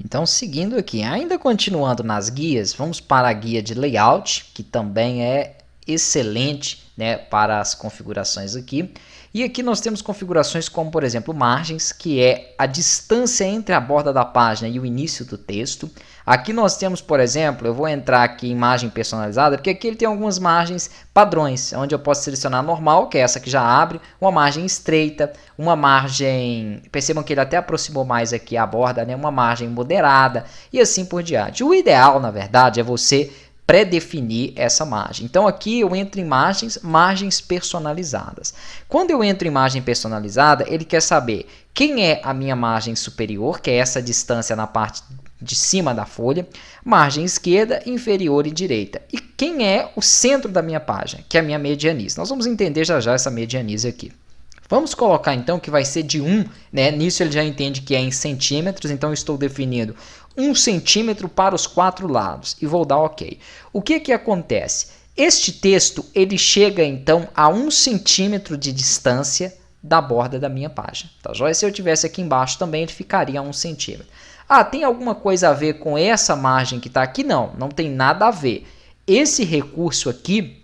Então, seguindo aqui, ainda continuando nas guias, vamos para a guia de layout, que também é excelente, né, para as configurações aqui. E aqui nós temos configurações como, por exemplo, margens, que é a distância entre a borda da página e o início do texto. Aqui nós temos, por exemplo, eu vou entrar aqui em margem personalizada, porque aqui ele tem algumas margens padrões, onde eu posso selecionar normal, que é essa que já abre, uma margem estreita, uma margem, percebam que ele até aproximou mais aqui a borda, né, uma margem moderada e assim por diante. O ideal, na verdade, é você pré-definir essa margem. Então aqui eu entro em margens personalizadas. Quando eu entro em margem personalizada, ele quer saber quem é a minha margem superior, que é essa distância na parte de cima da folha, margem esquerda, inferior e direita. E quem é o centro da minha página, que é a minha medianize. Nós vamos entender já já essa medianize aqui. Vamos colocar então que vai ser de 1, né? Nisso ele já entende que é em centímetros, então eu estou definindo 1 centímetro para os 4 lados e vou dar OK. O que acontece? Este texto ele chega então a 1 centímetro de distância da borda da minha página. Tá joia? Se eu tivesse aqui embaixo também ele ficaria a 1 centímetro. Ah, tem alguma coisa a ver com essa margem que está aqui? Não, não tem nada a ver. Esse recurso aqui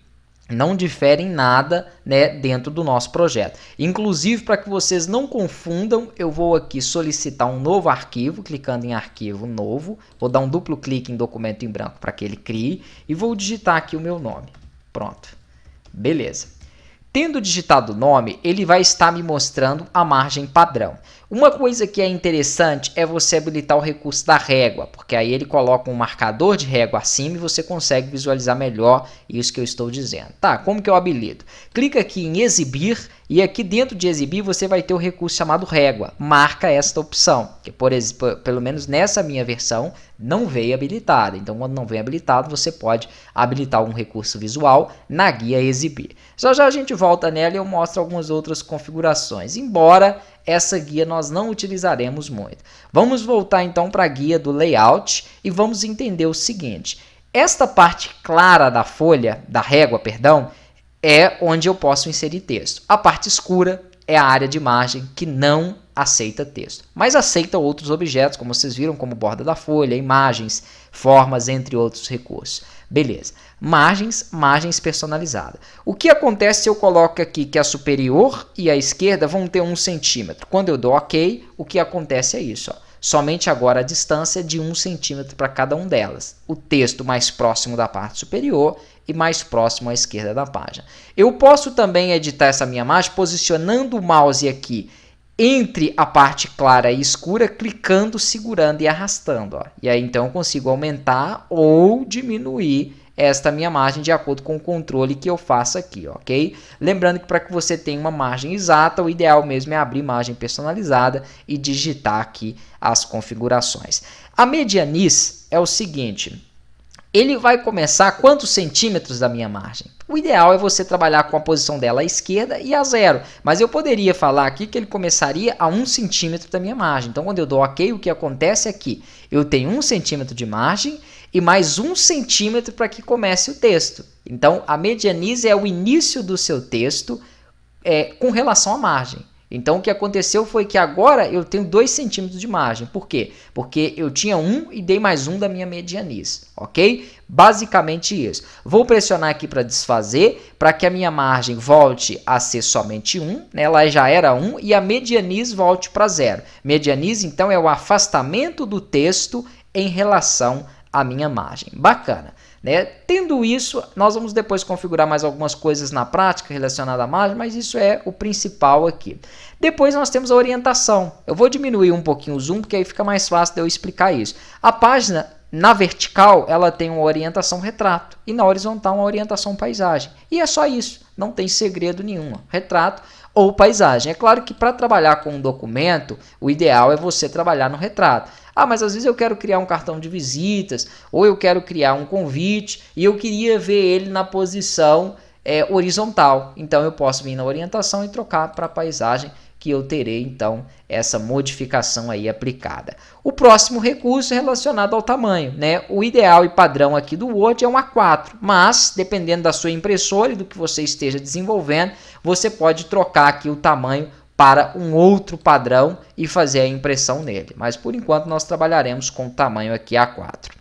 não difere em nada, né, dentro do nosso projeto. Inclusive, para que vocês não confundam, eu vou aqui solicitar um novo arquivo, clicando em arquivo novo, vou dar um duplo clique em documento em branco para que ele crie e vou digitar aqui o meu nome. Pronto. Beleza. Tendo digitado o nome, ele vai estar me mostrando a margem padrão. Uma coisa que é interessante é você habilitar o recurso da régua, porque aí ele coloca um marcador de régua acima e você consegue visualizar melhor isso que eu estou dizendo. Tá, como que eu habilito? Clica aqui em exibir e aqui dentro de exibir você vai ter o recurso chamado régua. Marca esta opção, que pelo menos nessa minha versão não veio habilitada. Então quando não vem habilitado você pode habilitar um recurso visual na guia exibir. Já já a gente volta nela e eu mostro algumas outras configurações, embora essa guia nós não utilizaremos muito. Vamos voltar então para a guia do layout e vamos entender o seguinte. Esta parte clara da folha, da régua, perdão, é onde eu posso inserir texto. A parte escura é a área de margem que não aceita texto, mas aceita outros objetos, como vocês viram, como borda da folha, imagens, formas, entre outros recursos. Beleza. Margens personalizadas. O que acontece se eu coloco aqui que a superior e a esquerda vão ter 1 centímetro? Quando eu dou OK, o que acontece é isso. Ó. Somente agora a distância é de 1 centímetro para cada uma delas. O texto mais próximo da parte superior e mais próximo à esquerda da página. Eu posso também editar essa minha margem posicionando o mouse aqui entre a parte clara e escura, clicando, segurando e arrastando. Ó. E aí então eu consigo aumentar ou diminuir esta minha margem de acordo com o controle que eu faço aqui, ok? Lembrando que para que você tenha uma margem exata, o ideal mesmo é abrir margem personalizada e digitar aqui as configurações. A medianize é o seguinte, ele vai começar quantos centímetros da minha margem? O ideal é você trabalhar com a posição dela à esquerda e a 0, mas eu poderia falar aqui que ele começaria a 1 centímetro da minha margem. Então, quando eu dou OK, o que acontece aqui? Eu tenho 1 centímetro de margem e mais 1 centímetro para que comece o texto. Então, a medianize é o início do seu texto com relação à margem. Então, o que aconteceu foi que agora eu tenho 2 centímetros de margem. Por quê? Porque eu tinha 1 e dei mais 1 da minha medianize, ok? Basicamente isso. Vou pressionar aqui para desfazer, para que a minha margem volte a ser somente 1, né? Ela já era 1, e a medianize volte para 0. Medianize, então, é o afastamento do texto em relação à minha margem. Bacana. Né? Tendo isso, nós vamos depois configurar mais algumas coisas na prática relacionadas à margem, mas isso é o principal aqui. Depois nós temos a orientação. Eu vou diminuir um pouquinho o zoom, porque aí fica mais fácil de eu explicar isso. A página, na vertical, ela tem uma orientação retrato, e na horizontal uma orientação paisagem. E é só isso, não tem segredo nenhum. Retrato ou paisagem. É claro que para trabalhar com um documento, o ideal é você trabalhar no retrato. Ah, mas às vezes eu quero criar um cartão de visitas, ou eu quero criar um convite, e eu queria ver ele na posição horizontal. Então eu posso vir na orientação e trocar para a paisagem, que eu terei então essa modificação aí aplicada. O próximo recurso é relacionado ao tamanho, né? O ideal e padrão aqui do Word é um A4, mas dependendo da sua impressora e do que você esteja desenvolvendo, você pode trocar aqui o tamanho para um outro padrão e fazer a impressão nele. Mas por enquanto nós trabalharemos com o tamanho aqui A4.